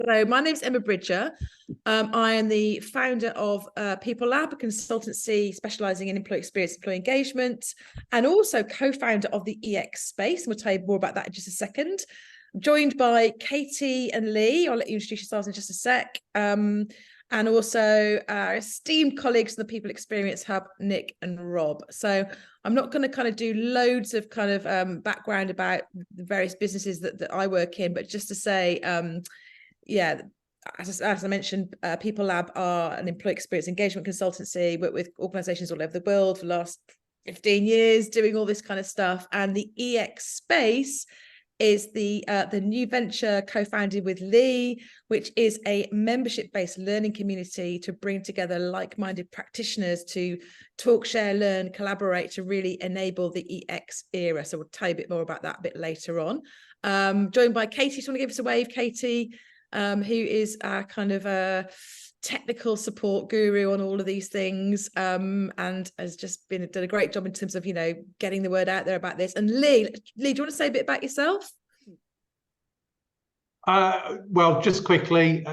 Hello, my name's Emma Bridger. I am the founder of People Lab, a consultancy specialising in employee experience, employee engagement, and also co-founder of the EX space. And we'll tell you more about that in just a second. I'm joined by Katie and Lee. I'll let you introduce yourselves in just a sec. And also our esteemed colleagues from the People Experience Hub, Nick and Rob. So I'm not going to kind of do loads of kind of background about the various businesses that I work in, but just to say, yeah, as I mentioned, People Lab are an employee experience engagement consultancy, work with organisations all over the world for the last 15 years, doing all this kind of stuff. And the EX space is the new venture co-founded with Lee, which is a membership-based learning community to bring together like-minded practitioners to talk, share, learn, collaborate to really enable the EX era. So we'll tell you a bit more about that a bit later on. Joined by Katie. Do you want to give us a wave, Katie? Who is our kind of a technical support guru on all of these things, and has just done a great job in terms of, getting the word out there about this. And Lee, do you want to say a bit about yourself? Well, just quickly,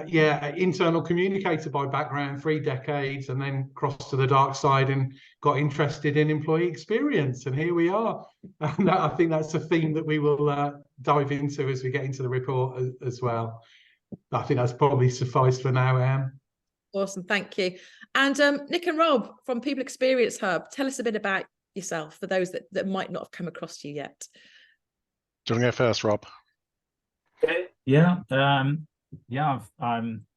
internal communicator by background, 3 decades, and then crossed to the dark side and got interested in employee experience. And here we are. And I think that's a theme that we will dive into as we get into the report as well. I think that's probably sufficed for now, Em. Awesome, thank you. And Nick and Rob from People Experience Hub, tell us a bit about yourself for those that might not have come across you yet. Do you want to go first, Rob? I'm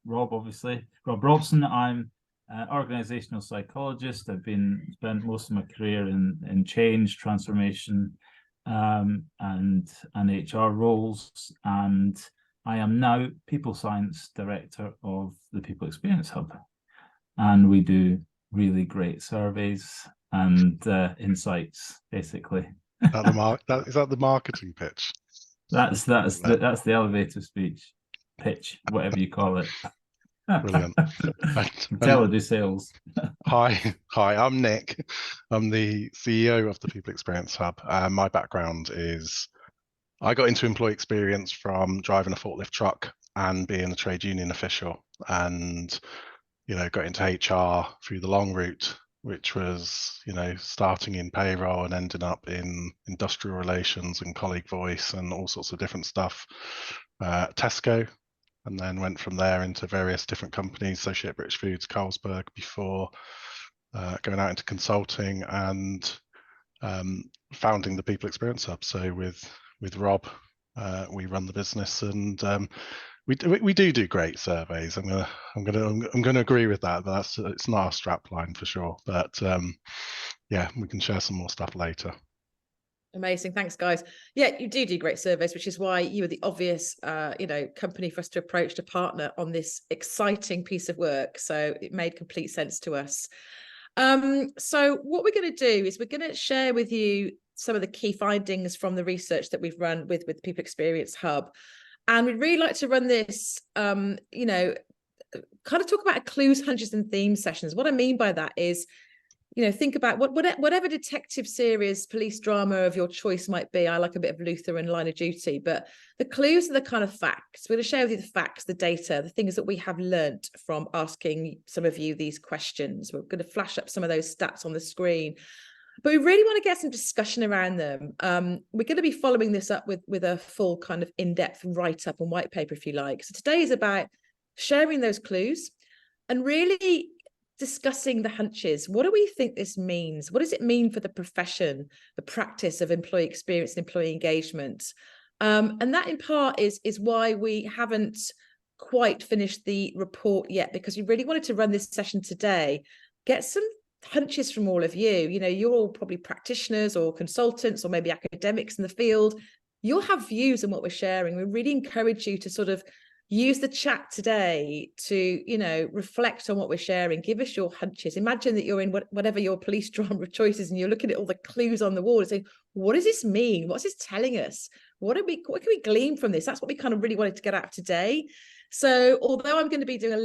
Rob, obviously. Rob Robson. I'm an organizational psychologist. I've spent most of my career in change, transformation, and HR roles, and I am now People Science Director of the People Experience Hub, and we do really great surveys and insights, basically. Is that the marketing pitch? That's the elevator speech, pitch, whatever you call it. Brilliant. Tell her do sales. Hi, I'm Nick. I'm the CEO of the People Experience Hub. My background is I got into employee experience from driving a forklift truck and being a trade union official, and got into HR through the long route, which was starting in payroll and ending up in industrial relations and colleague voice and all sorts of different stuff. Tesco, and then went from there into various different companies, Associated British Foods, Carlsberg, before going out into consulting and founding the People Experience Hub. So with Rob, we run the business, and we do great surveys. I'm gonna agree with that. But it's not our strap line for sure. But we can share some more stuff later. Amazing, thanks guys. Yeah, you do great surveys, which is why you were the obvious company for us to approach to partner on this exciting piece of work. So it made complete sense to us. So what we're going to do is we're going to share with you some of the key findings from the research that we've run with the People Experience Hub. And we'd really like to run this, kind of talk about clues, hunches and themes sessions. What I mean by that is, think about whatever detective series, police drama of your choice might be. I like a bit of Luther and Line of Duty, but the clues are the kind of facts. We're going to share with you the facts, the data, the things that we have learnt from asking some of you these questions. We're going to flash up some of those stats on the screen, but we really want to get some discussion around them. We're going to be following this up with a full kind of in-depth write-up and white paper, if you like. So today is about sharing those clues and really discussing the hunches. What do we think this means? What does it mean for the profession, the practice of employee experience and employee engagement? And that in part is why we haven't quite finished the report yet, because we really wanted to run this session today, get some hunches from all of you. You're all probably practitioners or consultants or maybe academics in the field. You'll have views on what we're sharing. We really encourage you to sort of use the chat today to, reflect on what we're sharing. Give us your hunches. Imagine that you're in whatever your police drama of choice is, and you're looking at all the clues on the wall and saying, what does this mean? What's this telling us? What can we glean from this? That's what we kind of really wanted to get at today. So although I'm going to be doing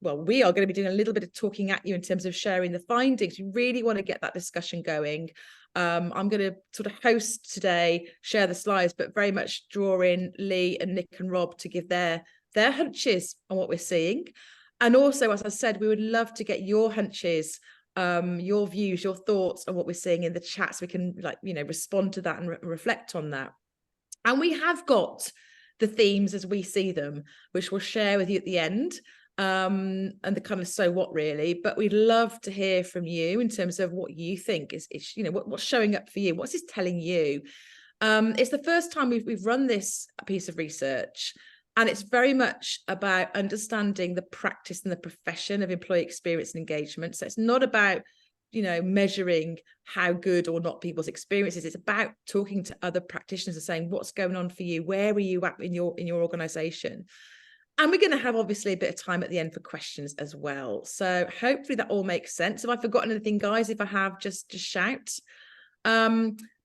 we are going to be doing a little bit of talking at you in terms of sharing the findings, we really want to get that discussion going. I'm going to sort of host today, share the slides, but very much draw in Lee and Nick and Rob to give their their hunches on what we're seeing. And also, as I said, we would love to get your hunches, your views, your thoughts on what we're seeing in the chat, so we can, like, you know, respond to that and reflect on that. And we have got the themes as we see them, which we'll share with you at the end, and the kind of so what really. But we'd love to hear from you in terms of what you think is you know, what's showing up for you. What's this telling you? It's the first time we've run this piece of research, and it's very much about understanding the practice and the profession of employee experience and engagement. So it's not about, you know, measuring how good or not people's experiences. It's about talking to other practitioners and saying, what's going on for you? Where are you at in your organization? And we're going to have obviously a bit of time at the end for questions as well. So hopefully that all makes sense. If I've forgotten anything, guys, if I have, just shout.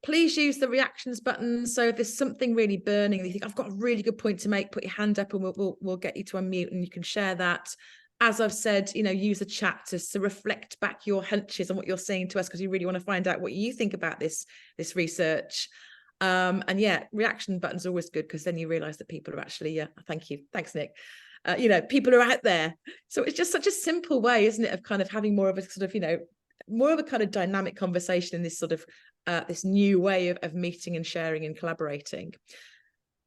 Please use the reactions button. So if there's something really burning and you think, I've got a really good point to make, put your hand up and we'll get you to unmute and you can share that. As I've said, you know, use the chat to reflect back your hunches on what you're saying to us, because you really want to find out what you think about this research. And yeah, reaction buttons are always good, because then you realize that people are actually, thank you. Thanks, Nick. You know, people are out there. So it's just such a simple way, isn't it, of kind of having more of a sort of, you know, more of a kind of dynamic conversation in this sort of this new way of meeting and sharing and collaborating.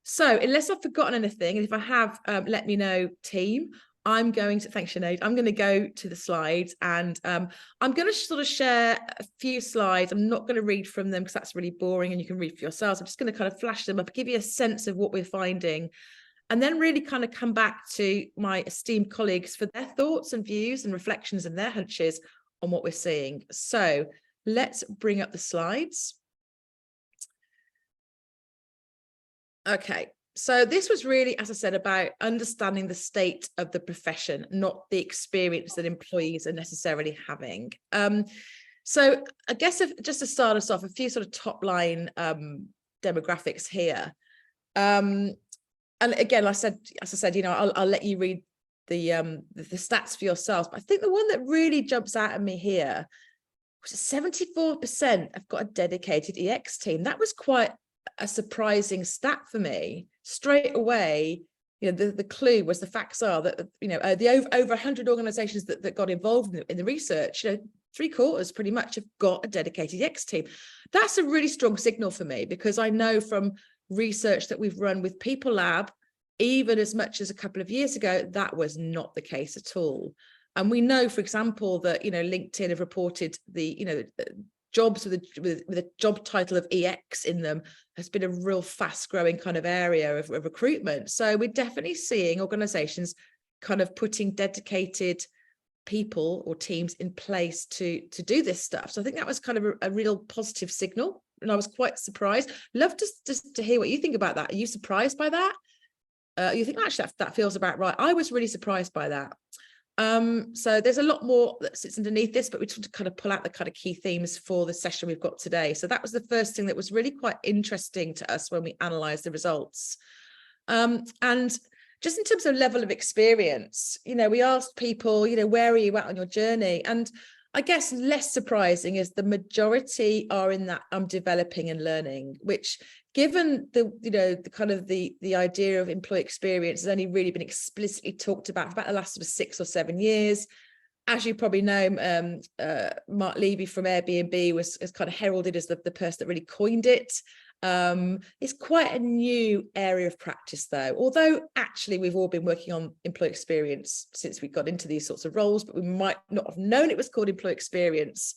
So unless I've forgotten anything, and if I have, let me know, team. I'm going to, thanks Sinead, I'm going to go to the slides, and I'm going to sort of share a few slides. I'm not going to read from them because that's really boring and you can read for yourselves. I'm just going to kind of flash them up, give you a sense of what we're finding, and then really kind of come back to my esteemed colleagues for their thoughts and views and reflections and their hunches on what we're seeing. So let's bring up the slides. Okay. So this was really, as I said, about understanding the state of the profession, not the experience that employees are necessarily having. So I guess just to start us off, a few sort of top line demographics here. And again, as I said, you know, I'll let you read the stats for yourselves. But I think the one that really jumps out at me here was 74% have got a dedicated EX team. That was quite a surprising stat for me. Straight away, you know, the clue was, the facts are that, you know, the over 100 organizations that got involved in the research, you know, 3/4 pretty much have got a dedicated EX team. That's a really strong signal for me, because I know from research that we've run with People Lab, even as much as a couple of years ago, that was not the case at all. And we know, for example, that, you know, LinkedIn have reported the, you know, jobs with a job title of EX in them has been a real fast growing kind of area of recruitment. So we're definitely seeing organizations kind of putting dedicated people or teams in place to do this stuff. So I think that was kind of a real positive signal, and I was quite surprised. Love just to hear what you think about that. Are you surprised by that? You think, actually that feels about right? I was really surprised by that. So there's a lot more that sits underneath this, but we tried to kind of pull out the kind of key themes for the session we've got today. So that was the first thing that was really quite interesting to us when we analysed the results. And just in terms of level of experience, you know, we asked people, you know, where are you at on your journey? And I guess less surprising is the majority are in that I'm developing and learning, which, given the, you know, the kind of the idea of employee experience has only really been explicitly talked about for about the last sort of 6 or 7 years. As you probably know, Mark Levy from Airbnb was kind of heralded as the person that really coined it. It's quite a new area of practice, though, although actually we've all been working on employee experience since we got into these sorts of roles, but we might not have known it was called employee experience.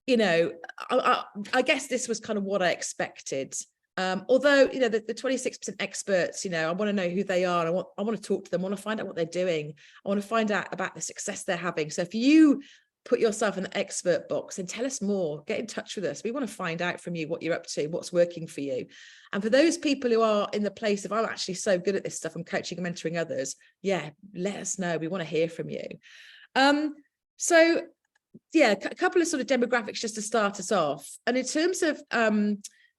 You know, I guess this was kind of what I expected. Although, you know, the 26% experts, you know, I want to know who they are. I want to talk to them. I want to find out what they're doing. I want to find out about the success they're having. So if you put yourself in the expert box and tell us more, get in touch with us. We want to find out from you what you're up to, what's working for you. And for those people who are in the place of, I'm actually so good at this stuff, I'm coaching and mentoring others, yeah, let us know. We want to hear from you. So yeah, a couple of sort of demographics just to start us off. And in terms of,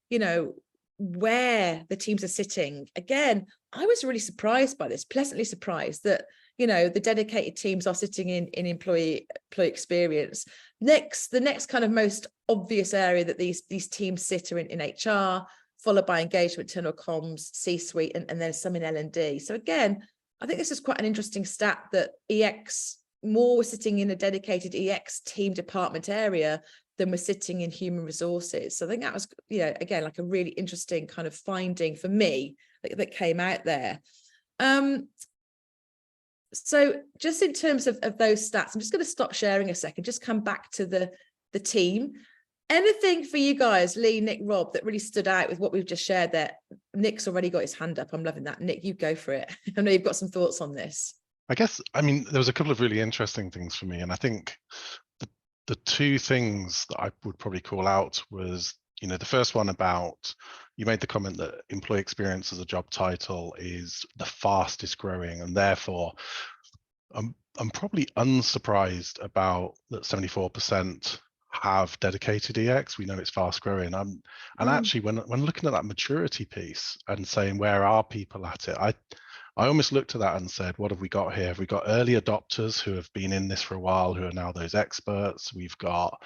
you know, where the teams are sitting, again, I was really surprised by this, pleasantly surprised that, you know, the dedicated teams are sitting in employee experience. The next kind of most obvious area that these teams sit are in HR, followed by engagement, internal comms, C-suite, and then some in L&D. So again, I think this is quite an interesting stat that EX, more we're sitting in a dedicated EX team department area than we're sitting in human resources. So I think that was, again, like a really interesting kind of finding for me that came out there. So just in terms of those stats, I'm just going to stop sharing a second, just come back to the team. Anything for you guys, Lee, Nick, Rob, that really stood out with what we've just shared there? Nick's already got his hand up. I'm loving that. Nick, you go for it. I know you've got some thoughts on this. I mean, there was a couple of really interesting things for me. And I think the two things that I would probably call out was, the first one about, you made the comment that employee experience as a job title is the fastest growing, and therefore I'm probably unsurprised about that 74% have dedicated EX. We know it's fast growing. And actually, when looking at that maturity piece and saying where are people at it, I almost looked at that and said, what have we got here? Have we got early adopters who have been in this for a while, who are now those experts? We've got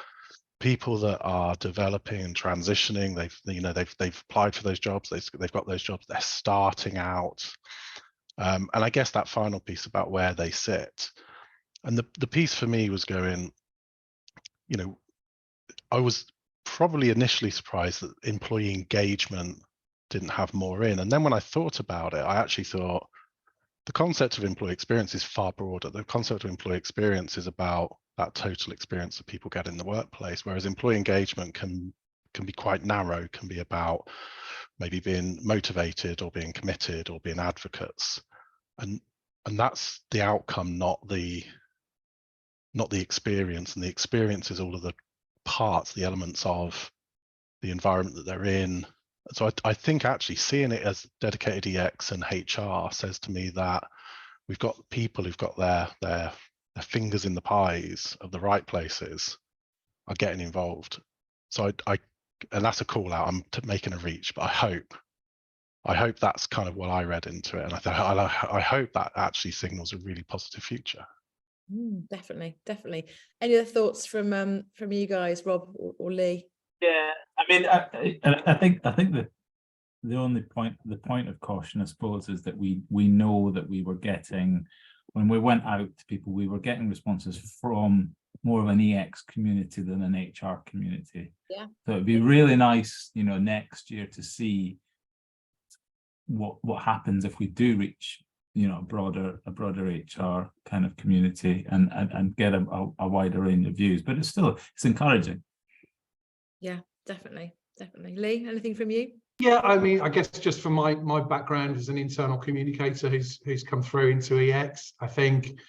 people that are developing and transitioning. They've applied for those jobs. They've got those jobs. They're starting out. And I guess that final piece about where they sit. And the piece for me was going, I was probably initially surprised that employee engagement didn't have more in. And then when I thought about it, I actually thought the concept of employee experience is far broader. The concept of employee experience is about that total experience that people get in the workplace, whereas employee engagement can be quite narrow, can be about maybe being motivated or being committed or being advocates. And that's the outcome, not the experience. And the experience is all of the parts, the elements of the environment that they're in. So I think actually seeing it as dedicated EX and HR says to me that we've got people who've got their fingers in the pies of the right places are getting involved. So and that's a call out. I'm making a reach, but I hope that's kind of what I read into it, and I hope that actually signals a really positive future. Definitely. Any other thoughts from you guys, Rob or Lee? Yeah, I mean, I think the only point of caution, I suppose, is that we know that we were getting, when we went out to people, we were getting responses from more of an EX community than an HR community. Yeah. So it'd be really nice, next year to see what happens if we do reach, a broader HR kind of community and get a wider range of views. But it's encouraging. Yeah, definitely. Lee, anything from you? Yeah, I mean, I guess just from my background as an internal communicator who's come through into EX, I think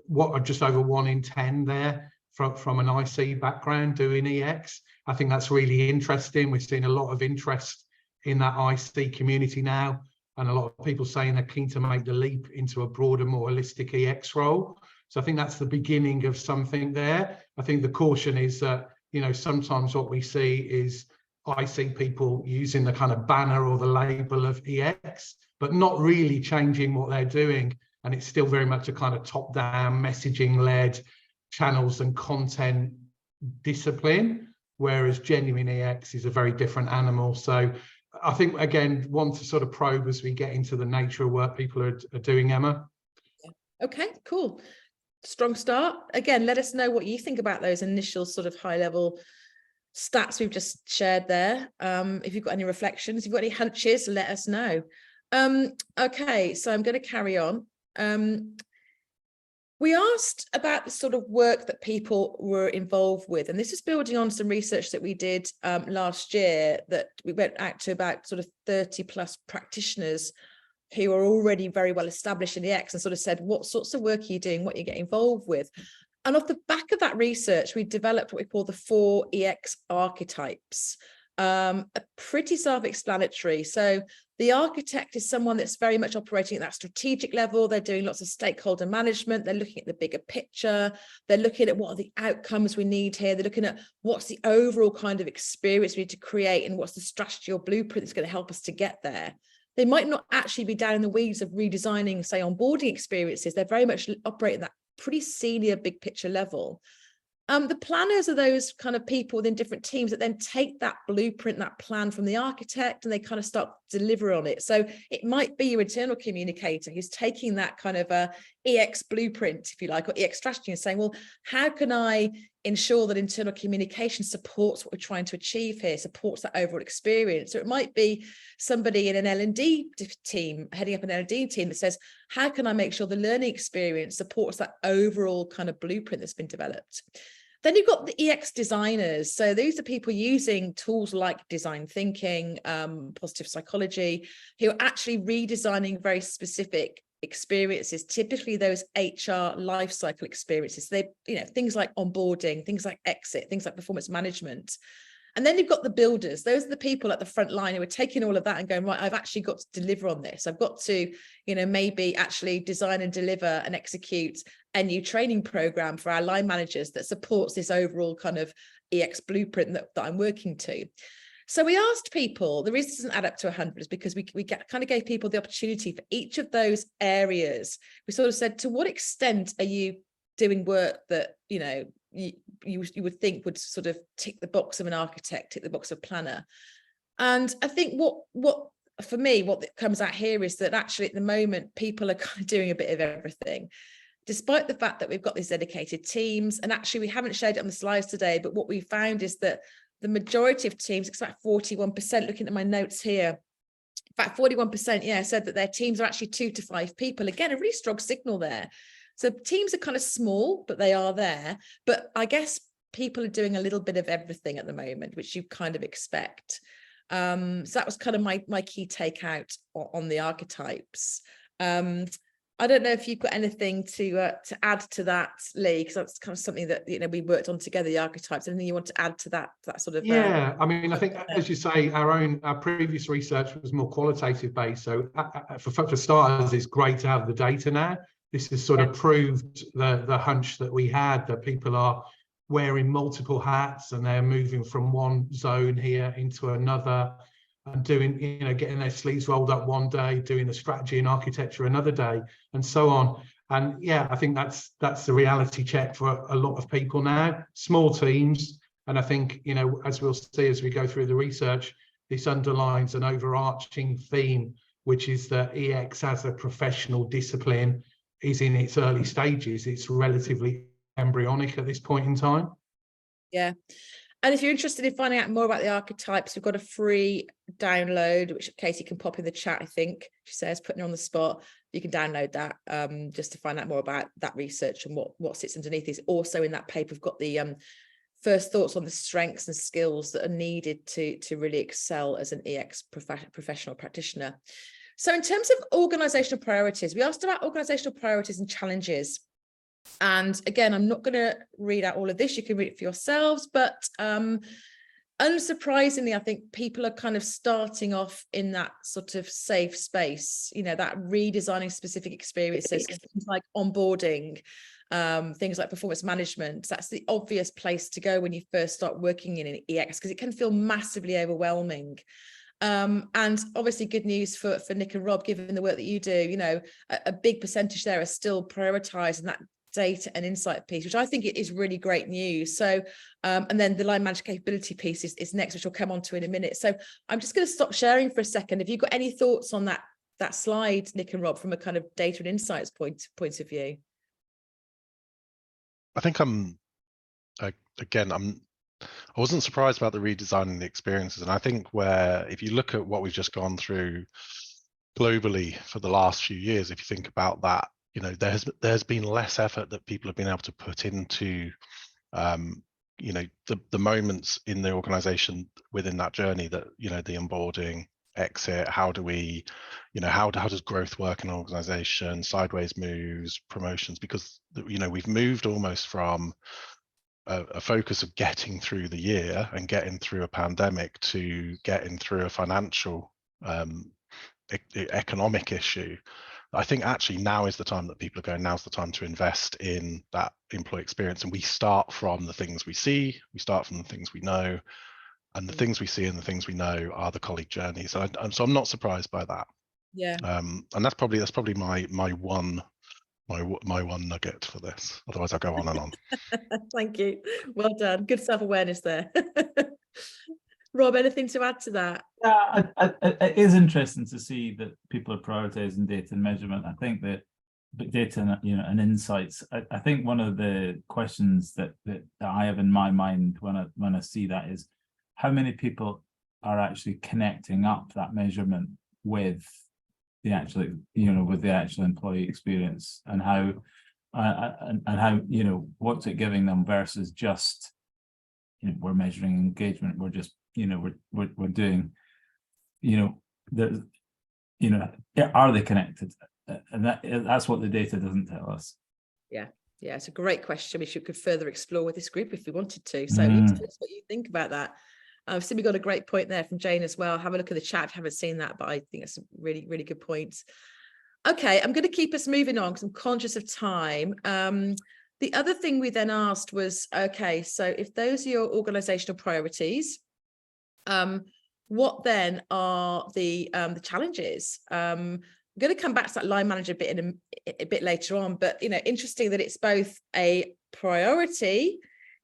what just over 1 in 10 there from an IC background doing EX. I think that's really interesting. We're seeing a lot of interest in that IC community now, and a lot of people saying they're keen to make the leap into a broader, more holistic EX role. So I think that's the beginning of something there. I think the caution is that, sometimes what we see is I see people using the kind of banner or the label of EX, but not really changing what they're doing. And it's still very much a kind of top-down, messaging-led channels and content discipline, whereas genuine EX is a very different animal. So I think, again, one to sort of probe as we get into the nature of work people are doing, Emma. Okay, cool. Strong start. Again, let us know what you think about those initial sort of high-level stats we've just shared there. If you've got any reflections, if you've got any hunches, let us know. Okay, so I'm going to carry on. We asked about the sort of work that people were involved with, and this is building on some research that we did last year, that we went out to about sort of 30 plus practitioners who are already very well established in the EX, and sort of said, what sorts of work are you doing, what you get involved with? And off the back of that research, we developed what we call the 4 EX archetypes, pretty self-explanatory. So the architect is someone that's very much operating at that strategic level. They're doing lots of stakeholder management. They're looking at the bigger picture. They're looking at what are the outcomes we need here. They're looking at what's the overall kind of experience we need to create and what's the strategy or blueprint that's going to help us to get there. They might not actually be down in the weeds of redesigning, say, onboarding experiences. They're very much operating that pretty senior big picture level. The planners are those kind of people within different teams that then take that blueprint, that plan from the architect, and they kind of start to deliver on it. So it might be your internal communicator who's taking that kind of a EX blueprint, if you like, or EX strategy, and saying, well, how can I ensure that internal communication supports what we're trying to achieve here, supports that overall experience? So it might be somebody in an L&D team, heading up an L&D team, that says, how can I make sure the learning experience supports that overall kind of blueprint that's been developed? Then you've got the EX designers. So these are people using tools like design thinking, positive psychology, who are actually redesigning very specific experiences, typically those HR life cycle experiences. They, things like onboarding, things like exit, things like performance management. And then you've got the builders. Those are the people at the front line who are taking all of that and going, right, I've actually got to deliver on this. I've got to, maybe actually design and deliver and execute a new training program for our line managers that supports this overall kind of EX blueprint that I'm working to. So we asked people, the reason it doesn't add up to 100 is because we kind of gave people the opportunity for each of those areas. We sort of said, to what extent are you doing work that, you would think would sort of tick the box of an architect, tick the box of a planner? And I think what for me, what comes out here is that actually at the moment, people are kind of doing a bit of everything, despite the fact that we've got these dedicated teams. And actually, we haven't shared it on the slides today, but what we found is that the majority of teams, it's about 41%, looking at my notes here, in fact, 41%, said that their teams are actually 2 to 5 people. Again, a really strong signal there. So teams are kind of small, but they are there. But I guess people are doing a little bit of everything at the moment, which you kind of expect. So that was kind of my key takeout on the archetypes. I don't know if you've got anything to add to that, Lee, because that's kind of something that we worked on together, the archetypes. Anything you want to add to that sort of? Yeah, I mean, I think, as you say, our previous research was more qualitative based. So for starters, it's great to have the data now. This has sort of proved the hunch that we had, that people are wearing multiple hats and they're moving from one zone here into another, and doing, getting their sleeves rolled up one day, doing the strategy and architecture another day, and so on. And yeah, I think that's the reality check for a lot of people now, small teams. And I think, as we'll see as we go through the research, this underlines an overarching theme, which is that EX as a professional discipline is in its early stages. It's relatively embryonic at this point in time. Yeah. And if you're interested in finding out more about the archetypes, we've got a free download, which Katie can pop in the chat, I think. She says, putting her on the spot. You can download that just to find out more about that research and what sits underneath this. Also in that paper, we've got the first thoughts on the strengths and skills that are needed to really excel as an EX professional practitioner. So in terms of organizational priorities, we asked about organizational priorities and challenges. And again, I'm not going to read out all of this. You can read it for yourselves. But unsurprisingly, I think people are kind of starting off in that sort of safe space, that redesigning specific experiences, things like onboarding, things like performance management. That's the obvious place to go when you first start working in an EX, because it can feel massively overwhelming. And obviously good news for Nick and Rob, given the work that you do, a big percentage there are still prioritising that data and insight piece, which I think it is really great news. So, and then the line manager capability piece is next, which we'll come on to in a minute. So I'm just going to stop sharing for a second. Have you got any thoughts on that slide, Nick and Rob, from a kind of data and insights point of view? I think I wasn't surprised about the redesigning the experiences. And I think if you look at what we've just gone through globally for the last few years, if you think about that, there's been less effort that people have been able to put into, the moments in the organization within that journey, that, the onboarding, exit, how does growth work in an organization, sideways moves, promotions, because, we've moved almost from a focus of getting through the year and getting through a pandemic to getting through a financial economic issue. I think actually now is the time that people are going, now's the time to invest in that employee experience. And we start from the things we see, we start from the things we know, and the things we see and the things we know are the colleague journeys. So I'm not surprised by that. Yeah. And that's probably my one my one nugget for this. Otherwise, I'll go on and on. Thank you. Well done. Good self-awareness there. Rob, anything to add to that? Yeah, it is interesting to see that people are prioritizing data and measurement. I think that data and and insights. I think one of the questions that I have in my mind when I see that is how many people are actually connecting up that measurement with the actual with the actual employee experience, and how what's it giving them versus just we're measuring engagement, we're just we're doing are they connected, and that's what the data doesn't tell us. Yeah, it's a great question we could further explore with this group if we wanted to. So tell us what you think about that. I've seen we got a great point there from Jane as well. Have a look at the chat if you haven't seen that, but I think it's a really, really good point. Okay, I'm going to keep us moving on because I'm conscious of time. The other thing we then asked was, okay, so if those are your organizational priorities, what then are the challenges? I'm going to come back to that line manager bit in a bit later on, but interesting that it's both a priority.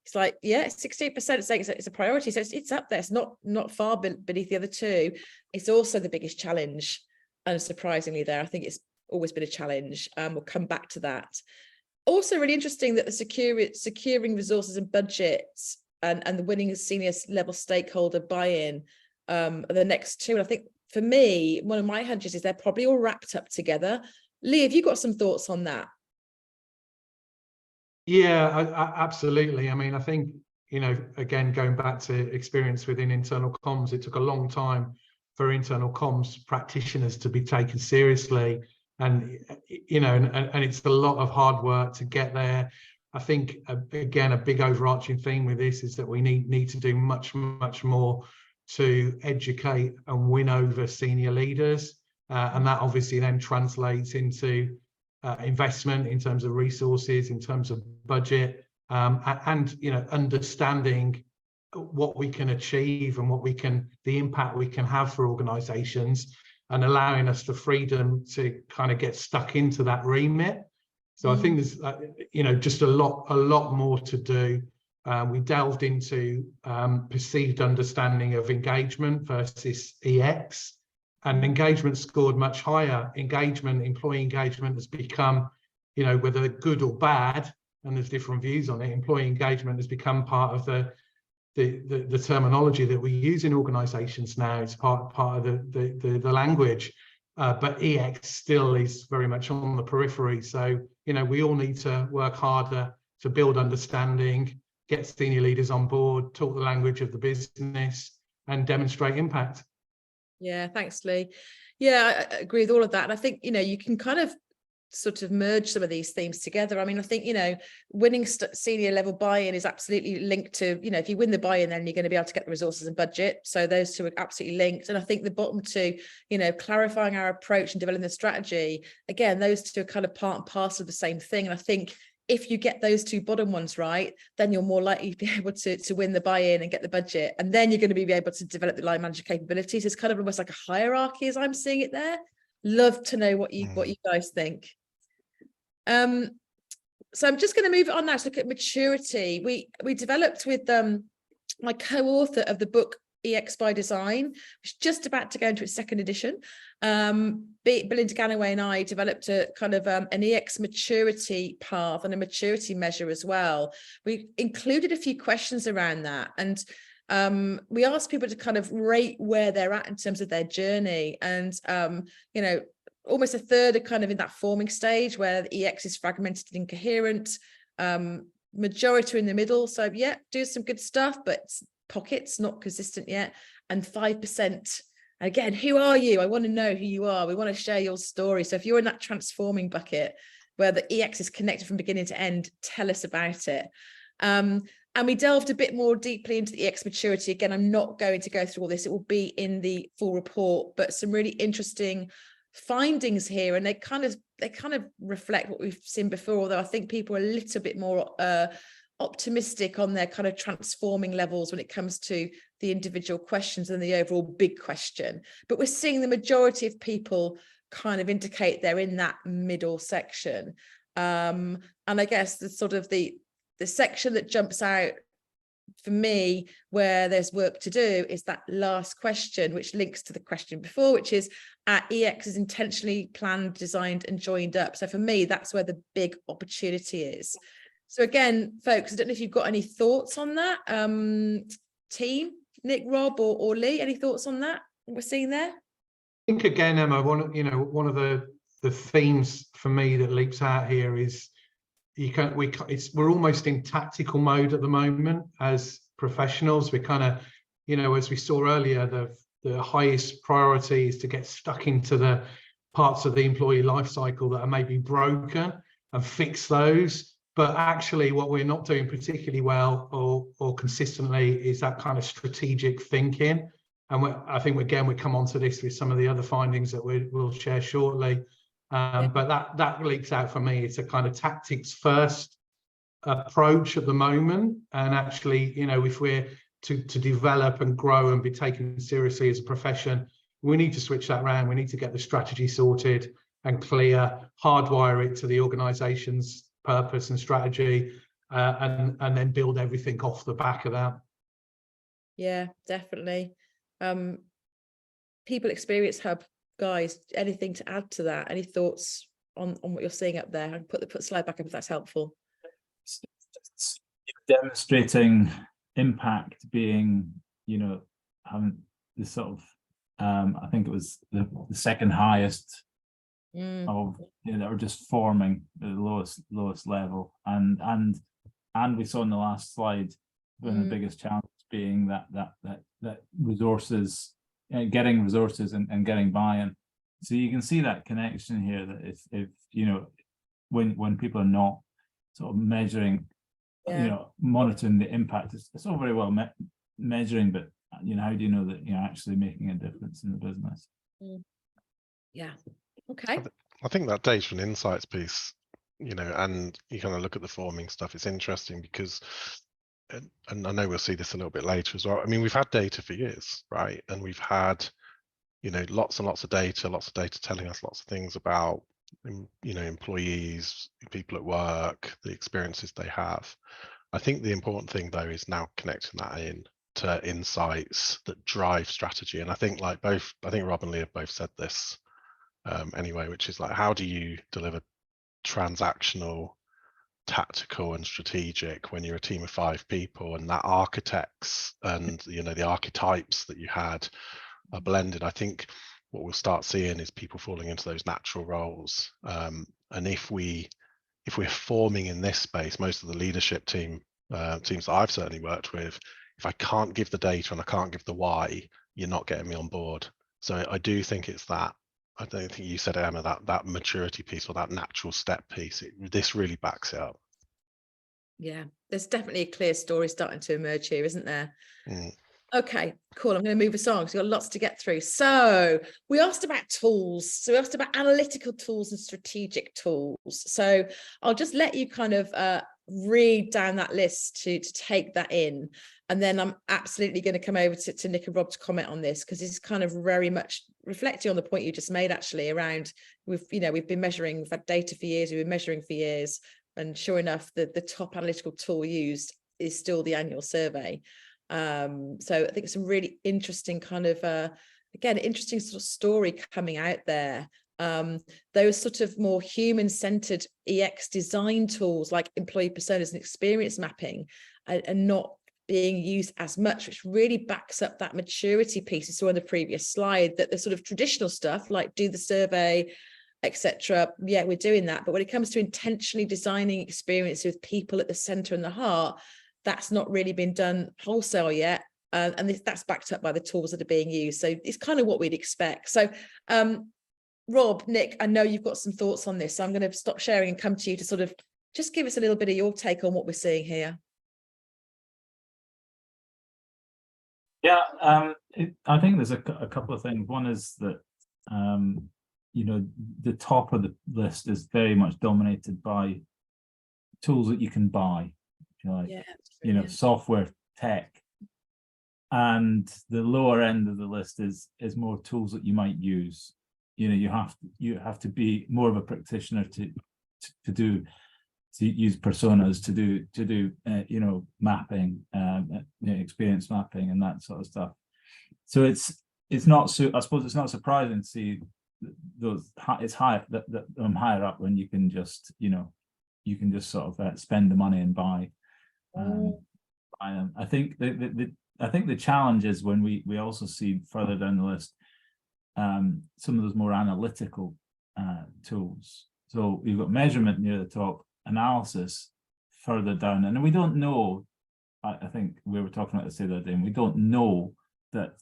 It's like, yeah, 68% saying it's a priority, so it's up there. It's not far beneath the other two. It's also the biggest challenge, unsurprisingly. There, I think it's always been a challenge. We'll come back to that. Also, really interesting that the securing resources and budgets and the winning senior level stakeholder buy-in are the next two. And I think for me, one of my hunches is they're probably all wrapped up together. Lee, have you got some thoughts on that? Yeah, absolutely. I mean, I think, again, going back to experience within internal comms, it took a long time for internal comms practitioners to be taken seriously. And, and it's a lot of hard work to get there. I think, again, a big overarching theme with this is that we need to do much, much more to educate and win over senior leaders. And that obviously then translates into investment in terms of resources, in terms of budget, and understanding what we can achieve and the impact we can have for organizations, and allowing us the freedom to kind of get stuck into that remit. So I think there's just a lot more to do. We delved into perceived understanding of engagement versus EX. And engagement scored much higher. Employee engagement has become, whether good or bad, and there's different views on it, employee engagement has become part of the terminology that we use in organizations now. It's part of the language, but EX still is very much on the periphery. So, we all need to work harder to build understanding, get senior leaders on board, talk the language of the business, and demonstrate impact. Yeah, thanks, Lee. Yeah, I agree with all of that. And I think, you can kind of sort of merge some of these themes together. I mean, I think, winning senior level buy-in is absolutely linked to, if you win the buy-in, then you're going to be able to get the resources and budget. So those two are absolutely linked. And I think the bottom two, clarifying our approach and developing the strategy, again, those two are kind of part and parcel of the same thing. And I think if you get those two bottom ones right, then you're more likely to be able to win the buy-in and get the budget. And then you're going to be able to develop the line manager capabilities. It's kind of almost like a hierarchy as I'm seeing it there. Love to know what you guys think. So I'm just going to move on now to look at maturity. We developed with my co-author of the book EX by Design, which is just about to go into its second edition. Belinda Ganaway and I developed a kind of an EX maturity path and a maturity measure as well. We included a few questions around that, and we asked people to kind of rate where they're at in terms of their journey. And almost a third are kind of in that forming stage where the EX is fragmented and incoherent. Majority are in the middle, so yeah, do some good stuff, but pockets not consistent yet. And 5%, again, who are you? I want to know who you are. We want to share your story. So if you're in that transforming bucket where the EX is connected from beginning to end, tell us about it. And we delved a bit more deeply into the EX maturity. Again, I'm not going to go through all this. It will be in the full report, but some really interesting findings here, and they kind of reflect what we've seen before, although I think people are a little bit more optimistic on their kind of transforming levels when it comes to the individual questions and the overall big question. But we're seeing the majority of people kind of indicate they're in that middle section. And I guess the sort of the section that jumps out for me where there's work to do is that last question, which links to the question before, which is EX is intentionally planned, designed and joined up. So for me, that's where the big opportunity is. So again, folks, I don't know if you've got any thoughts on that. Team, Nick, Rob or Lee, any thoughts on that, what we're seeing there? I think again, Emma, one of the themes for me that leaps out here is we're almost in tactical mode at the moment as professionals. We're kind of, as we saw earlier, the highest priority is to get stuck into the parts of the employee life cycle that are maybe broken and fix those. But actually what we're not doing particularly well or consistently is that kind of strategic thinking. And I think, again, we come on to this with some of the other findings that we'll share shortly. But that leaps out for me. It's a kind of tactics first approach at the moment. And actually, if we're to develop and grow and be taken seriously as a profession, we need to switch that around. We need to get the strategy sorted and clear, hardwire it to the organization's purpose and strategy, and then build everything off the back of that. Yeah, definitely. People Experience Hub, guys, anything to add to that? Any thoughts on what you're seeing up there? And put the slide back up if that's helpful. It's demonstrating impact, being, having this sort of, I think it was the second highest of, that were just forming the lowest level, and we saw in the last slide one of the biggest challenges being that resources, getting resources and getting buy-in. So you can see that connection here, that if when people are not sort of measuring, monitoring the impact, it's all very well measuring, but how do you know that you're actually making a difference in the business? Yeah. Okay. I think that data and insights piece, and you kind of look at the forming stuff, it's interesting because, and I know we'll see this a little bit later as well. I mean, we've had data for years, right? And we've had, lots and lots of data telling us lots of things about, employees, people at work, the experiences they have. I think the important thing though is now connecting that in to insights that drive strategy. And I think Rob and Lee have both said this anyway, which is like, how do you deliver transactional, tactical and strategic when you're a team of 5 people, and that architects and the archetypes that you had are blended? I think what we'll start seeing is people falling into those natural roles, and if we're forming in this space, most of the leadership teams that I've certainly worked with, if I can't give the data and I can't give the why, you're not getting me on board. So I do think it's that. I don't think you said, Emma, that maturity piece or that natural step piece. This really backs it up. Yeah, there's definitely a clear story starting to emerge here, isn't there? Okay, cool. I'm going to move us on because we've got lots to get through. So we asked about tools. So we asked about analytical tools and strategic tools. So I'll just let you kind of read down that list to take that in. And then I'm absolutely going to come over to Nick and Rob to comment on this, because it's kind of very much reflecting on the point you just made, actually, around we've been measuring, we've had data for years, we've been measuring for years. And sure enough, the top analytical tool used is still the annual survey. So I think it's a really interesting kind of, again, interesting sort of story coming out there. Those sort of more human-centered EX design tools like employee personas and experience mapping are not being used as much, which really backs up that maturity piece you saw on the previous slide, that the sort of traditional stuff like do the survey, etc. Yeah, we're doing that. But when it comes to intentionally designing experience with people at the center and the heart, that's not really been done wholesale yet. And that's backed up by the tools that are being used. So it's kind of what we'd expect. So Rob, Nick, I know you've got some thoughts on this. So I'm going to stop sharing and come to you to sort of just give us a little bit of your take on what we're seeing here. Yeah, I think there's a couple of things. One is that, the top of the list is very much dominated by tools that you can buy, software, tech. And the lower end of the list is more tools that you might use. You have to be more of a practitioner to to use personas to do mapping, experience mapping and that sort of stuff. So it's not so, I suppose it's not surprising to see those, it's high that I'm higher up when you can just sort of spend the money and buy them. I think the challenge is when we also see further down the list some of those more analytical tools. So you've got measurement near the top, analysis further down, and we don't know. I think we were talking about this the other day, and we don't know that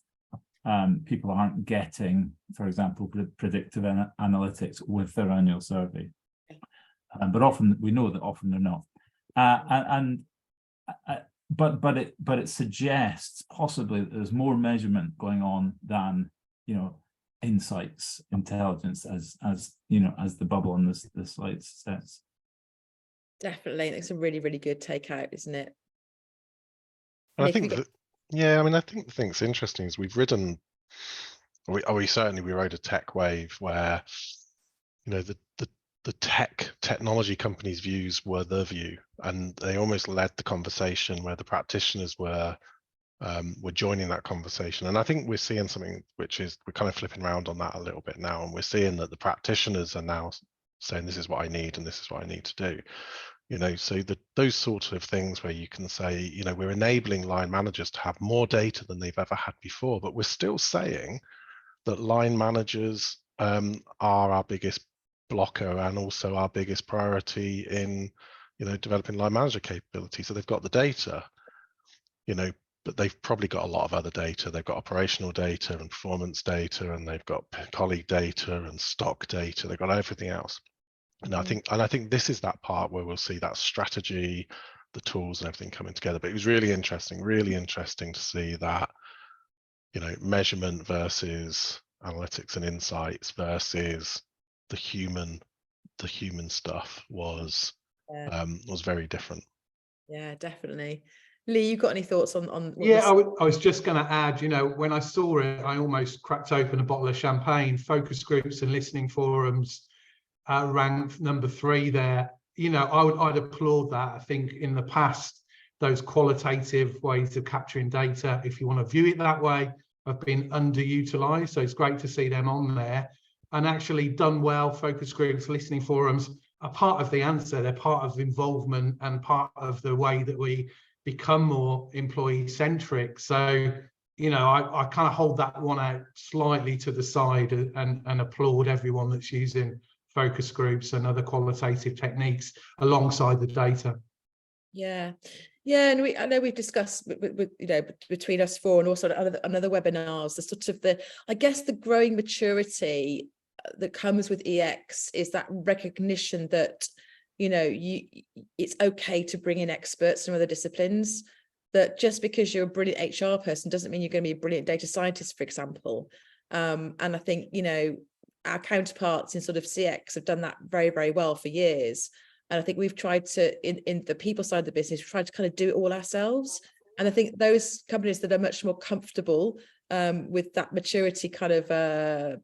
people aren't getting, for example, predictive analytics with their annual survey, but often we know that often they're not, but it suggests possibly that there's more measurement going on than insights, intelligence, as the bubble on this slide says. Definitely, it's a really, really good takeout, isn't it? I think that, yeah, I mean, I think the thing that's interesting is we rode a tech wave where, the technology companies' views were the view, and they almost led the conversation where the practitioners were joining that conversation. And I think we're seeing something which is, we're kind of flipping around on that a little bit now, and we're seeing that the practitioners are now saying, this is what I need and this is what I need to do. So those sorts of things where you can say, we're enabling line managers to have more data than they've ever had before, but we're still saying that line managers are our biggest blocker and also our biggest priority in, developing line manager capability. So they've got the data, but they've probably got a lot of other data. They've got operational data and performance data, and they've got colleague data and stock data. They've got everything else. And I think this is that part where we'll see that strategy, the tools and everything coming together. But it was really interesting to see that, measurement versus analytics and insights versus the human stuff was very different. Yeah, definitely. Lee, you got any thoughts on what Yeah, I was just going to add, when I saw it, I almost cracked open a bottle of champagne. Focus groups and listening forums ranked number 3 there. I'd applaud that. I think in the past, those qualitative ways of capturing data, if you want to view it that way, have been underutilized. So it's great to see them on there and actually done well. Focus groups, listening forums are part of the answer. They're part of involvement and part of the way that we become more employee centric. So, I kind of hold that one out slightly to the side and applaud everyone that's using focus groups and other qualitative techniques alongside the data. Yeah, and I know we've discussed with between us 4 and also another webinars, the sort of the growing maturity that comes with EX is that recognition that it's okay to bring in experts from other disciplines, that just because you're a brilliant HR person doesn't mean you're going to be a brilliant data scientist, for example. And I think our counterparts in sort of CX have done that very, very well for years. And I think we've tried to, in the people side of the business, we've tried to kind of do it all ourselves. And I think those companies that are much more comfortable with that maturity kind of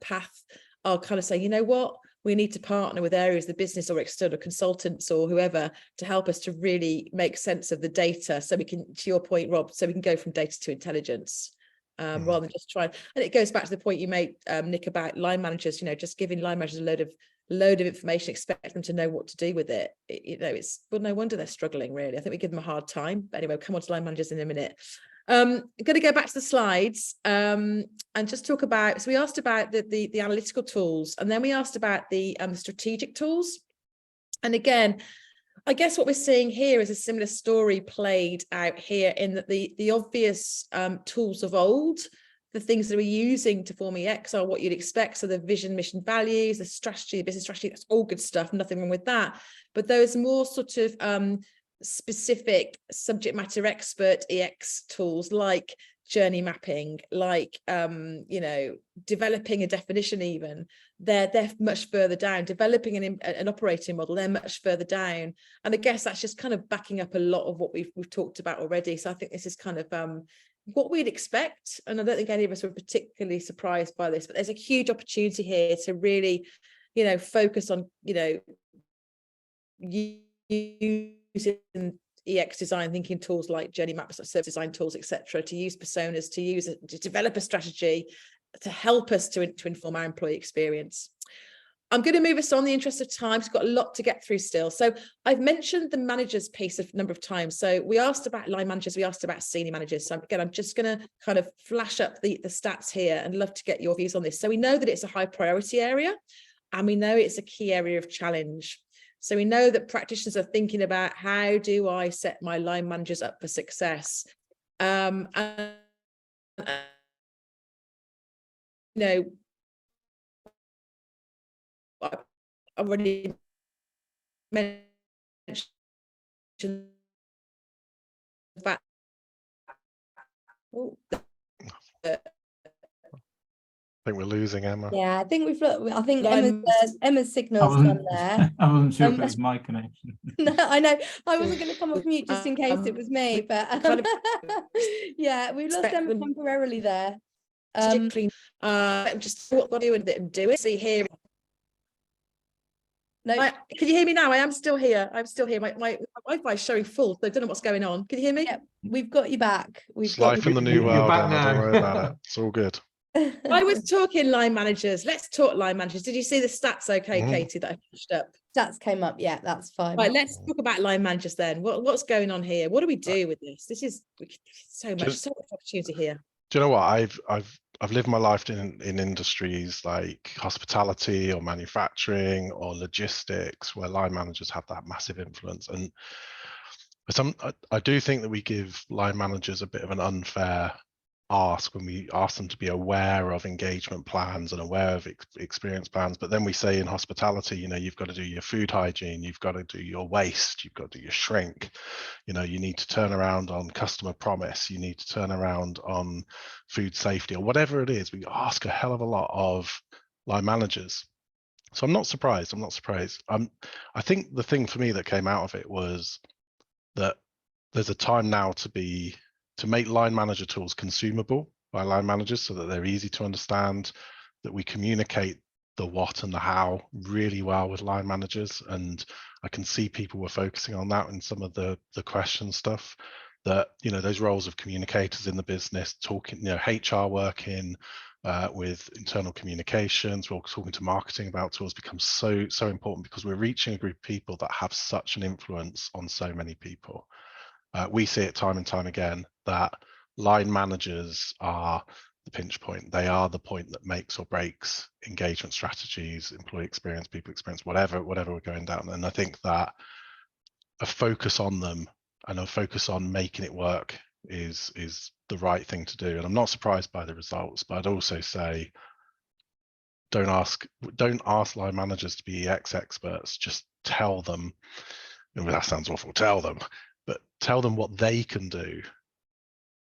path are kind of saying, you know what, we need to partner with areas of the business or external consultants or whoever to help us to really make sense of the data. So we can, to your point, Rob, so we can go from data to intelligence. Rather than just try, and it goes back to the point you made, Nick, about line managers, just giving line managers a load of information, expect them to know what to do with it. It's, well, no wonder they're struggling, really. I think we give them a hard time. But anyway, we'll come on to line managers in a minute. I'm going to go back to the slides and just talk about, so we asked about the analytical tools, and then we asked about the strategic tools. And again, I guess what we're seeing here is a similar story played out here, in that the obvious tools of old, the things that we're using to form EX, are what you'd expect. So the vision, mission, values, the strategy, the business strategy, that's all good stuff, nothing wrong with that. But those more sort of specific subject matter expert EX tools like journey mapping, like developing a definition, even they're much further down. Developing an operating model, they're much further down. And I guess that's just kind of backing up a lot of what we've talked about already. So I think this is kind of what we'd expect, and I don't think any of us were particularly surprised by this, but there's a huge opportunity here to really focus on using EX design thinking tools like journey maps, service design tools, etc., to use personas, to develop a strategy to help us to inform our employee experience. I'm going to move us on in the interest of time. We've got a lot to get through still. So I've mentioned the managers piece a number of times. So we asked about line managers, we asked about senior managers. So again, I'm just going to kind of flash up the stats here and love to get your views on this. So we know that it's a high priority area, and we know it's a key area of challenge. So we know that practitioners are thinking about, how do I set my line managers up for success? And you know, I already mentioned the fact. Oh, I think we're losing Emma. Yeah, I think I think Line- Emma's signal's gone there. I wasn't sure if it was my connection. No, I know. I wasn't going to come off mute just in case it was me, we but kind of yeah, we lost expect Emma them temporarily there. Just what they do and do it. See here. No, Can you hear me now? I am still here. I'm still here. My Wi-Fi is showing full, so I don't know what's going on. Can you hear me? Yep. We've got you back. We've It's got life in the new You're world, back Emma. now. Don't worry about it. It's all good. I was talking line managers. Let's talk line managers. Did you see the stats? Okay, Katie, that I pushed up. Stats came up. Yeah, that's fine. Right, let's talk about line managers then. What's going on here? What do we do with this? This is so much opportunity here. Do you know what? I've lived my life in industries like hospitality or manufacturing or logistics, where line managers have that massive influence. And I do think that we give line managers a bit of an unfair ask when we ask them to be aware of engagement plans and aware of experience plans. But then we say in hospitality, you know, you've got to do your food hygiene, you've got to do your waste, you've got to do your shrink, you know, you need to turn around on customer promise, you need to turn around on food safety, or whatever it is. We ask a hell of a lot of line managers. So I'm not surprised. I think the thing for me that came out of it was that there's a time now to make line manager tools consumable by line managers, so that they're easy to understand, that we communicate the what and the how really well with line managers. And I can see people were focusing on that in some of the question stuff, that, you know, those roles of communicators in the business, talking, you know, HR working with internal communications, we're talking to marketing about tools, becomes so important, because we're reaching a group of people that have such an influence on so many people. We see it time and time again that line managers are the pinch point. They are the point that makes or breaks engagement strategies, employee experience, people experience, whatever we're going down. And I think that a focus on them and a focus on making it work is the right thing to do. And I'm not surprised by the results, but I'd also say, don't ask line managers to be EX experts. Just tell them, that sounds awful, tell them what they can do,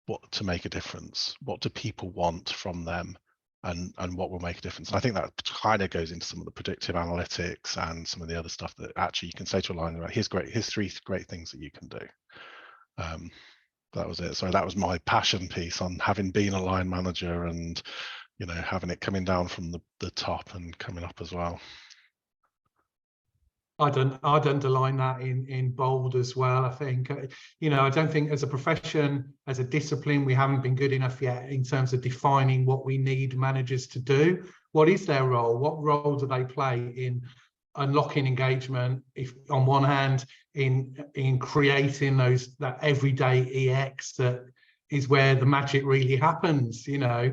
what to make a difference, what do people want from them, and what will make a difference. And I think that kind of goes into some of the predictive analytics and some of the other stuff that actually you can say to a line, right, here's 3 great things that you can do. That was it. So that was my passion piece on having been a line manager, and, you know, having it coming down from the top and coming up as well. I'd underline that in bold as well. I think, you know, I don't think as a profession, as a discipline, we haven't been good enough yet in terms of defining what we need managers to do. What is their role? What role do they play in unlocking engagement? If on one hand, in creating that everyday EX that is where the magic really happens. You know,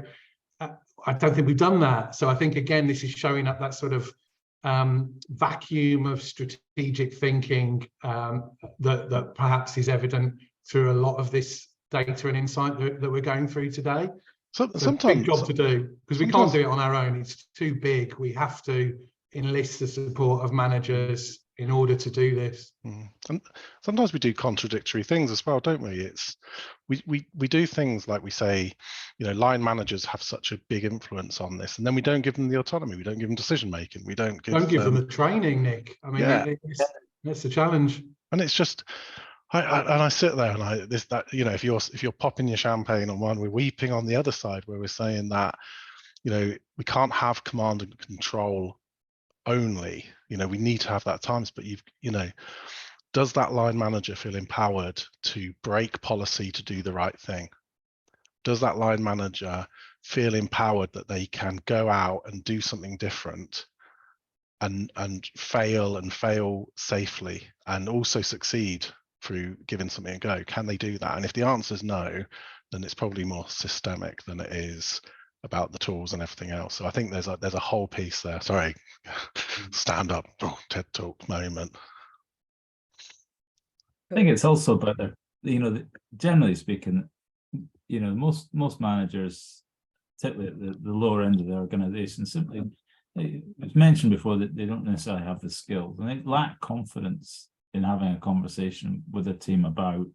I don't think we've done that. So I think, again, this is showing up that sort of vacuum of strategic thinking that perhaps is evident through a lot of this data and insight that we're going through today. So sometimes a big job to do, because we can't do it on our own. It's too big. We have to enlist the support of managers in order to do this. And sometimes we do contradictory things as well, don't we? We do things like we say, you know, line managers have such a big influence on this, and then we don't give them the autonomy, we don't give them decision making, we don't give them the training, Nick. I mean, that's the challenge. And it's just, I sit there and you know, if you're popping your champagne on one, we're weeping on the other side, where we're saying that, you know, we can't have command and control only. You know, we need to have that times, but does that line manager feel empowered to break policy to do the right thing? Does that line manager feel empowered that they can go out and do something different and fail safely and also succeed through giving something a go? Can they do that? And if the answer is no, then it's probably more systemic than it is about the tools and everything else. So I think there's a whole piece there. Sorry, stand up, TED Talk moment. I think it's also about generally speaking, most managers, particularly at the lower end of the organization, simply, it's mentioned before that they don't necessarily have the skills, and they lack confidence in having a conversation with a team about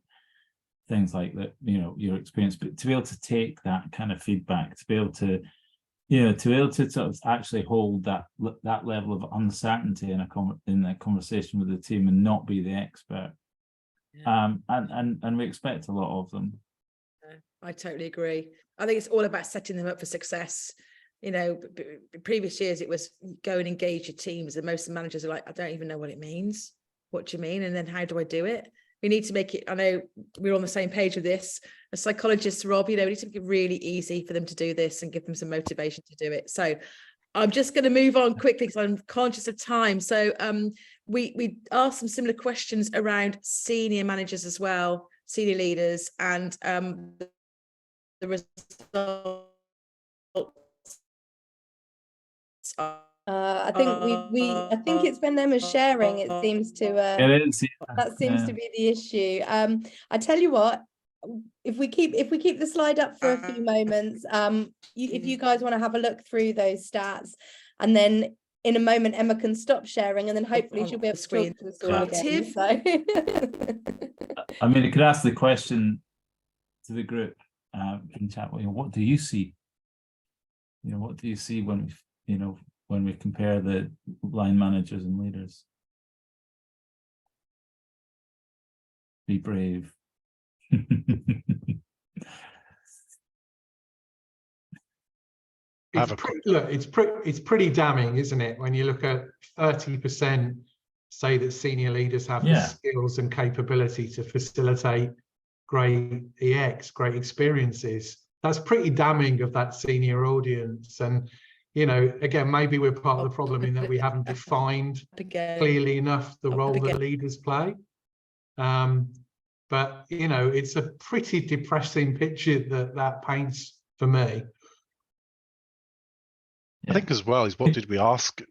things like that, your experience, but to be able to take that kind of feedback, to be able to sort of actually hold that level of uncertainty in a conversation with the team and not be the expert. Yeah. And we expect a lot of them. I totally agree. I think it's all about setting them up for success. Previous years it was go and engage your teams, and most managers are like, I don't even know what it means. What do you mean? And then how do I do it? We need to make it, I know we're on the same page with this. As psychologists, Rob, we need to make it really easy for them to do this and give them some motivation to do it. So I'm just going to move on quickly because I'm conscious of time. So we asked some similar questions around senior managers as well, senior leaders, and the results. I think I think it's when Emma's sharing, it seems to it is, yeah. That seems to be the issue. I tell you what, if we keep the slide up for a few moments, if you guys want to have a look through those stats, and then in a moment Emma can stop sharing, and then hopefully she'll be able to talk to us all again. So. I mean, you could ask the question to the group in chat. What do you see? What do you see when when we compare the line managers and leaders? Be brave. It's pretty damning, isn't it, when you look at 30% say that senior leaders have the skills and capability to facilitate great EX, great experiences. That's pretty damning of that senior audience. And again, maybe we're part of the problem in that we haven't defined clearly enough the role that leaders play. But it's a pretty depressing picture that paints for me. I think as well is what did we ask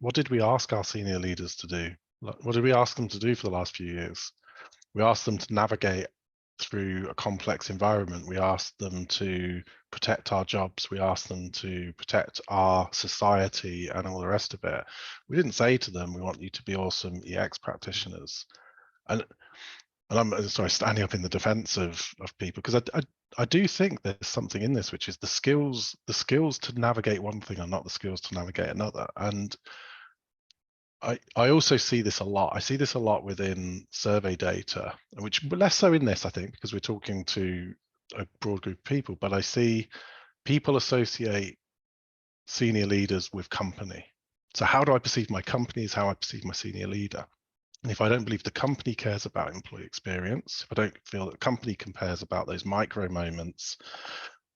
our senior leaders to do? What did we ask them to do for the last few years? We asked them to navigate through a complex environment. We asked them to protect our jobs. We asked them to protect our society and all the rest of it. We didn't say to them, we want you to be awesome EX practitioners. And I'm sorry, standing up in the defense of people, because I do think there's something in this, which is the skills to navigate one thing are not the skills to navigate another. And I also see this a lot. I see this a lot within survey data, which less so in this, I think, because we're talking to a broad group of people, but I see people associate senior leaders with company. So how do I perceive my company is how I perceive my senior leader. And if I don't believe the company cares about employee experience, if I don't feel that the company cares about those micro moments,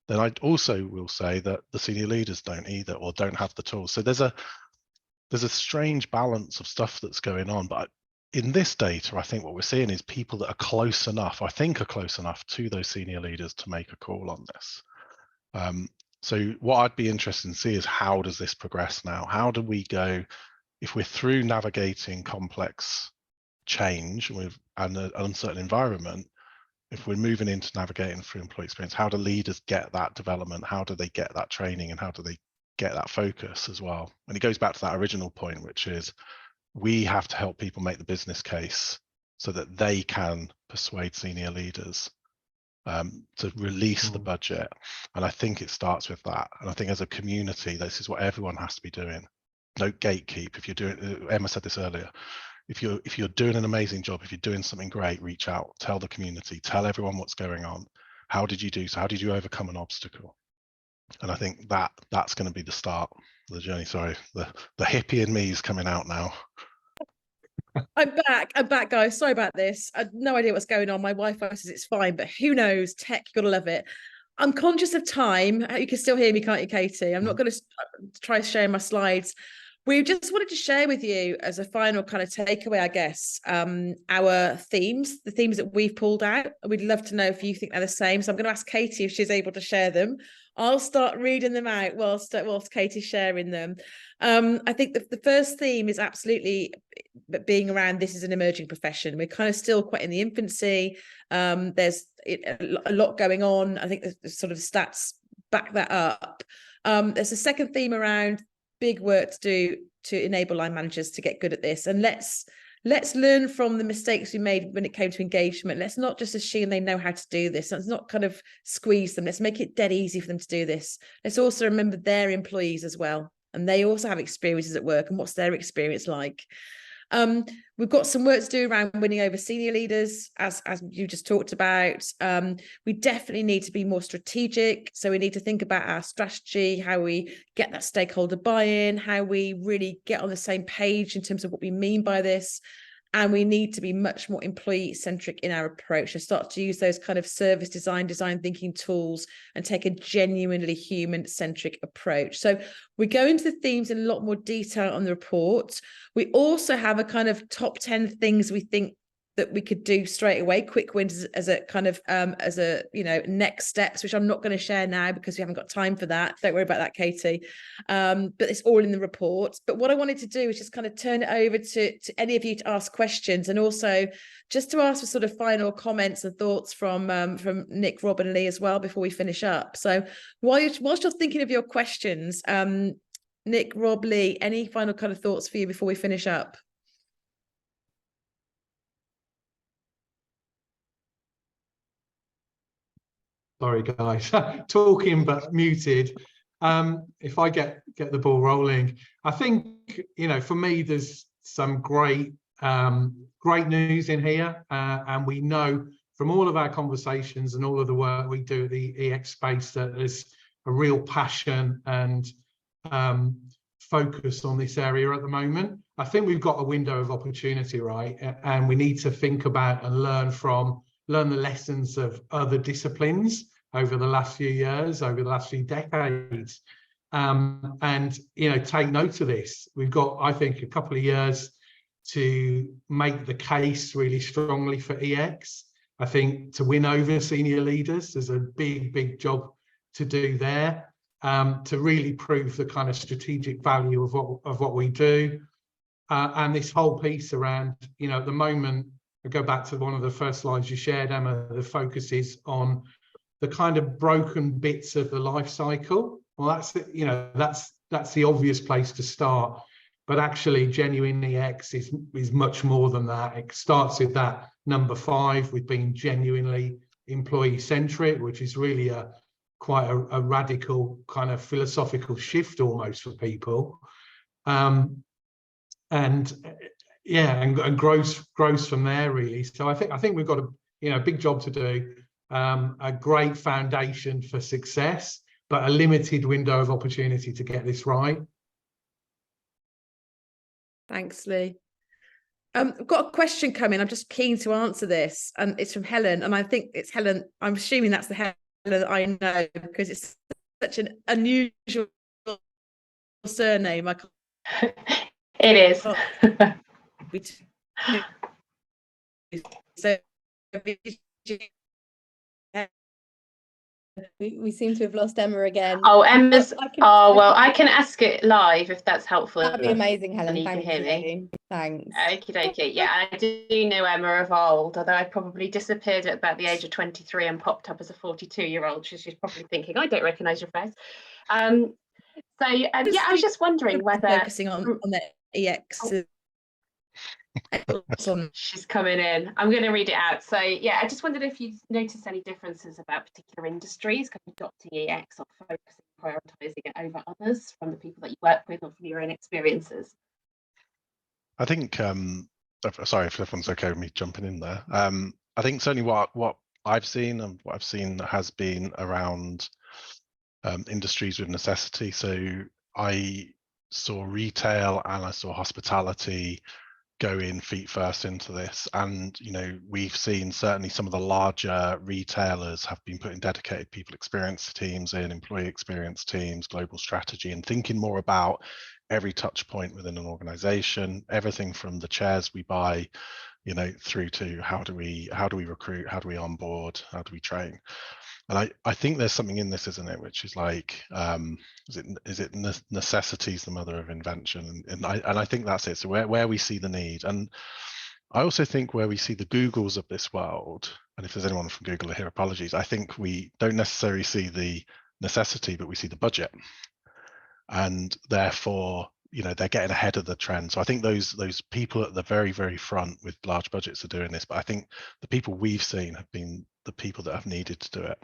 then I also will say that the senior leaders don't either, or don't have the tools. So there's a strange balance of stuff that's going on. But in this data, I think what we're seeing is people that are close enough, I think are close enough to those senior leaders to make a call on this. So what I'd be interested in see is, how does this progress now? How do we go, if we're through navigating complex change with an uncertain environment, if we're moving into navigating through employee experience, how do leaders get that development? How do they get that training? And how do they get that focus as well? And it goes back to that original point, which is we have to help people make the business case so that they can persuade senior leaders to release the budget. And I think it starts with that. And I think as a community, this is what everyone has to be doing. Don't gatekeep. If you're doing, Emma said this earlier, if you're doing an amazing job, if you're doing something great, reach out, tell the community, tell everyone what's going on. How did you do so? How did you overcome an obstacle? And I think that's going to be the start. the journey. Sorry, the hippie in me is coming out now. I'm back, guys. Sorry about this. I had no idea what's going on. My Wi-Fi says it's fine, but who knows? Tech, you gotta love it. I'm conscious of time. You can still hear me, can't you, Katie? I'm not going to try sharing my slides. We just wanted to share with you as a final kind of takeaway, I guess, our themes, the themes that we've pulled out. We'd love to know if you think they're the same. So I'm going to ask Katie if she's able to share them. I'll start reading them out whilst Katie's sharing them. I think the first theme is absolutely being around this is an emerging profession. We're kind of still quite in the infancy. There's a lot going on. I think the sort of stats back that up. There's a second theme around big work to do to enable line managers to get good at this. And let's learn from the mistakes we made when it came to engagement. Let's not just assume they know how to do this. Let's not kind of squeeze them. Let's make it dead easy for them to do this. Let's also remember their employees as well. And they also have experiences at work, and what's their experience like. We've got some work to do around winning over senior leaders, as you just talked about. We definitely need to be more strategic. So we need to think about our strategy, how we get that stakeholder buy-in, how we really get on the same page in terms of what we mean by this. And we need to be much more employee-centric in our approach and start to use those kind of service design thinking tools and take a genuinely human-centric approach. So we go into the themes in a lot more detail on the report. We also have a kind of top 10 things we think that we could do straight away, quick wins as a kind of next steps, which I'm not going to share now because we haven't got time for that. Don't worry about that, Katie. But it's all in the report. But what I wanted to do is just kind of turn it over to any of you to ask questions, and also just to ask for sort of final comments and thoughts from Nick, Rob, and Lee as well before we finish up. So whilst you're thinking of your questions, Nick, Rob, Lee, any final kind of thoughts for you before we finish up? Sorry, guys, talking but muted. If I get the ball rolling, I think, for me, there's some great news in here, and we know from all of our conversations and all of the work we do at the EX space that there's a real passion and focus on this area at the moment. I think we've got a window of opportunity, right? And we need to think about and learn the lessons of other disciplines over the last few years, over the last few decades, and take note of this. We've got, I think, a couple of years to make the case really strongly for EX. I think to win over senior leaders, there's a big job to do there, to really prove the kind of strategic value of what we do, and this whole piece around, at the moment, I go back to one of the first slides you shared, Emma, the focus is on the kind of broken bits of the life cycle. Well, that's the obvious place to start, but actually genuine EX is much more than that. It starts with that number 5, with being genuinely employee centric, which is really quite a radical kind of philosophical shift almost for people. And grows from there, really. So I think we've got a big job to do, a great foundation for success, but a limited window of opportunity to get this right. Thanks, Lee. I've got a question coming. I'm just keen to answer this, and it's from Helen, and I think it's Helen. I'm assuming that's the Helen that I know because it's such an unusual surname. It is. So we seem to have lost Emma again. Oh, Emma's. I can ask it live if that's helpful. That'd be amazing, Helen. You Thank can hear you. me. Thanks. Okay. Yeah, I do know Emma of old, although I probably disappeared at about the age of 23 and popped up as a 42-year-old. She's probably thinking, I don't recognise your face. I was just wondering whether focusing on the EX. She's coming in. I'm going to read it out. So yeah, I just wondered if you noticed any differences about particular industries kind of adopting EX or focusing, prioritising it over others from the people that you work with or from your own experiences. I think, sorry if everyone's okay with me jumping in there. I think certainly what I've seen has been around industries with necessity. So I saw retail and I saw hospitality go in feet first into this. And, you know, we've seen certainly some of the larger retailers have been putting dedicated people experience teams in, employee experience teams, global strategy, and thinking more about every touch point within an organization, everything from the chairs we buy, you know, through to how do we recruit, how do we onboard, how do we train. And I think there's something in this, isn't it, which is like, is it necessity's the mother of invention, and I think that's it. So where we see the need, and I also think where we see the Googles of this world, and if there's anyone from Google here, apologies, I think we don't necessarily see the necessity, but we see the budget, and therefore, you know, they're getting ahead of the trend. So I think those people at the very, very front with large budgets are doing this, but I think the people we've seen have been the people that have needed to do it.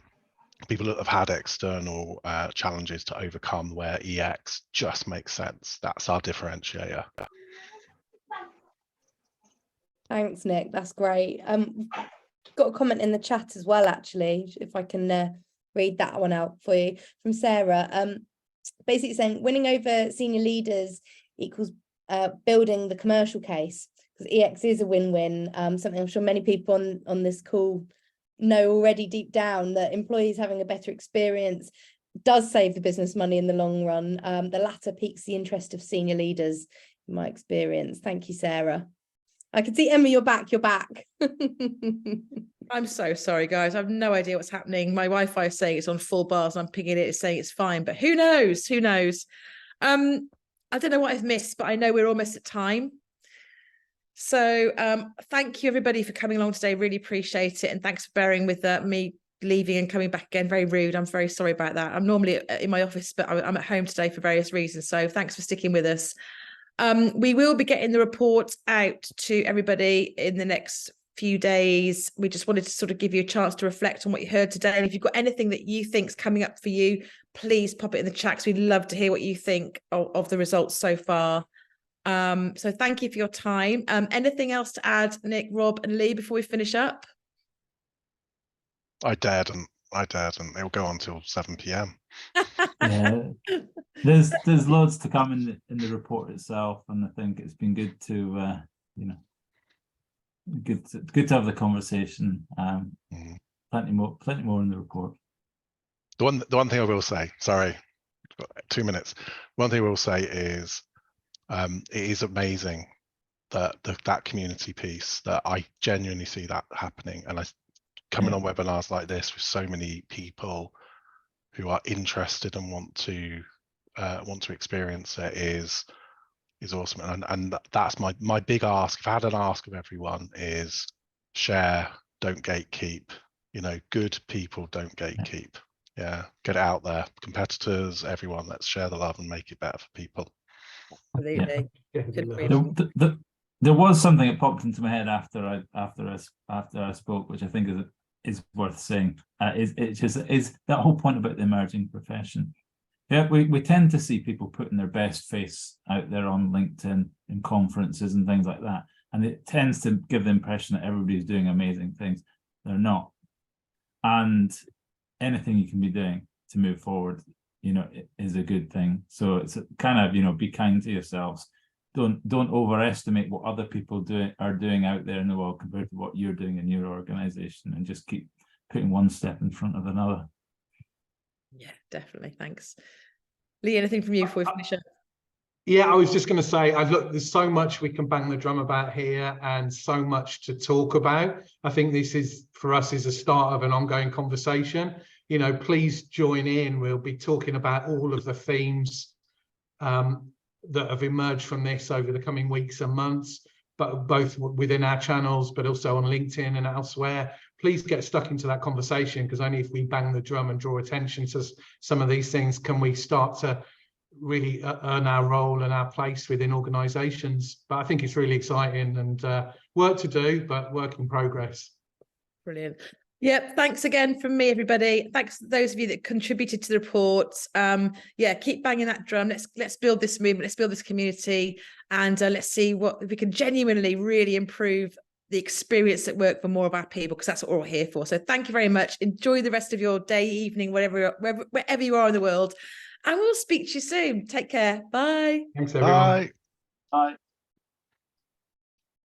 People that have had external challenges to overcome, where EX just makes sense. That's our differentiator. Thanks, Nick. That's great. Got a comment in the chat as well, actually, if I can read that one out for you, from Sarah. Basically saying winning over senior leaders equals building the commercial case, because EX is a win-win. Something I'm sure many people on this call know already deep down, that employees having a better experience does save the business money in the long run. The latter piques the interest of senior leaders, in my experience. Thank you, Sarah. I can see, Emma, you're back. I'm so sorry, guys. I have no idea what's happening. My Wi-Fi is saying it's on full bars and I'm pinging it, it's saying it's fine, but who knows? I don't know what I've missed, but I know we're almost at time. So thank you, everybody, for coming along today. Really appreciate it. And thanks for bearing with me leaving and coming back again. Very rude. I'm very sorry about that. I'm normally in my office, but I'm at home today for various reasons. So thanks for sticking with us. We will be getting the report out to everybody in the next few days. We just wanted to sort of give you a chance to reflect on what you heard today. And if you've got anything that you think's coming up for you, please pop it in the chat, because we'd love to hear what you think of the results so far. So thank you for your time. Anything else to add, Nick, Rob, and Lee, before we finish up? I dared, and it'll go on till 7 p.m. Yeah, there's loads to come in the report itself, and I think it's been good to you know, good to have the conversation. Plenty more in the report. The one thing I will say, sorry, 2 minutes. One thing I will say is, it is amazing that that community piece, that I genuinely see that happening, and coming on webinars like this with so many people who are interested and want to experience it is awesome. And that's my big ask. If I had an ask of everyone, is share, don't gatekeep. You know, good people don't gatekeep. Yeah, get it out there. Competitors, everyone, let's share the love and make it better for people. Absolutely. Yeah. There was something that popped into my head after I spoke, which I think is worth saying. Is that whole point about the emerging profession. Yeah, we tend to see people putting their best face out there on LinkedIn in conferences and things like that, and it tends to give the impression that everybody's doing amazing things. They're not. And anything you can be doing to move forward, you know, is a good thing. So it's kind of, you know, be kind to yourselves. Don't overestimate what other people are doing out there in the world compared to what you're doing in your organization, and just keep putting one step in front of another. Yeah, definitely. Thanks. Lee, anything from you before we finish up? Yeah, I was just going to say, look, there's so much we can bang the drum about here and so much to talk about. I think this is, for us, is a start of an ongoing conversation. You know, please join in. We'll be talking about all of the themes that have emerged from this over the coming weeks and months, but both within our channels, but also on LinkedIn and elsewhere. Please get stuck into that conversation, because only if we bang the drum and draw attention to some of these things can we start to really earn our role and our place within organizations. But I think it's really exciting and work to do, but work in progress. Brilliant. Yep, thanks again from me, everybody. Thanks to those of you that contributed to the report. Yeah, keep banging that drum. Let's build this movement, let's build this community, and let's see what we can genuinely really improve the experience at work for more of our people, because that's what we're all here for. So thank you very much. Enjoy the rest of your day, evening, wherever you are in the world. And we'll speak to you soon. Take care. Bye. Thanks, everyone. Bye. Bye.